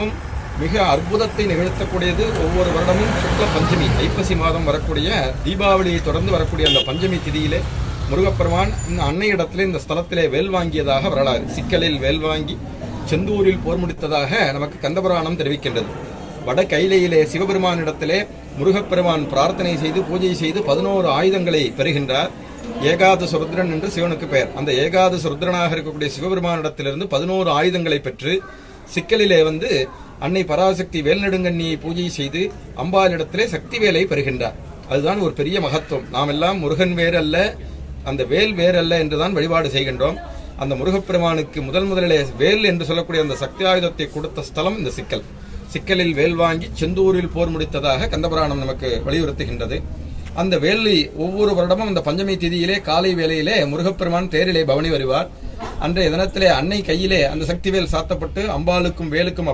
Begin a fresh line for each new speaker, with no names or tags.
மிகவும் மிக அற்புதத்தை நிகழ்த்தக்கூடியது. ஒவ்வொரு வருடமும் சுக்ல பஞ்சமி ஐப்பசி மாதம் வரக்கூடிய தீபாவளியை தொடர்ந்து வரக்கூடிய அந்த பஞ்சமி திதியிலே முருகப்பெருமான் இந்த அன்னையிடத்திலே இந்த ஸ்தலத்திலே வேல் வாங்கியதாக வரலாறு. சிக்கலில் வேல் வாங்கி செந்தூரில் போர் முடித்ததாக நமக்கு கந்தபுராணம் தெரிவிக்கின்றது. வட கைலையிலே சிவபெருமானிடத்திலே முருகப்பெருமான் பிரார்த்தனை செய்து பூஜை செய்து 11 ஆயுதங்களை பெறுகின்றார். ஏகாதச ருத்ரன் என்று சிவனுக்கு பெயர். அந்த ஏகாதச ருத்ரனாக இருக்கக்கூடிய சிவபெருமானிடத்திலிருந்து 11 ஆயுதங்களை பெற்று சிக்கலிலே அன்னை பராசக்தி வேல்நெடுங்கண்ணியை பூஜை செய்து அம்பாளிடத்திலே சக்தி வேலை பெறுகின்றார். அதுதான் ஒரு பெரிய மகத்துவம். நாம் எல்லாம் முருகன் வேறு அல்ல, அந்த வேல் வேறு அல்ல என்றுதான் வழிபாடு செய்கின்றோம். அந்த முருகப்பெருமானுக்கு முதலிலே வேல் என்று சொல்லக்கூடிய அந்த சக்தி ஆயுதத்தை கொடுத்த ஸ்தலம் இந்த சிக்கல். சிக்கலில் வேல் வாங்கி செந்தூரில் போர் முடித்ததாக கந்தபுராணம் நமக்கு வலியுறுத்துகின்றது. அந்த வேலை ஒவ்வொரு வருடமும் அந்த பஞ்சமி திதியிலே காலை வேளையிலே முருகப்பெருமான் தேரிலே பவனி வருவார். அன்றைய தினத்திலே அன்னை கையிலே அந்த சக்தி வேல் சாத்தப்பட்டு அம்பாளுக்கும் வேலுக்கும்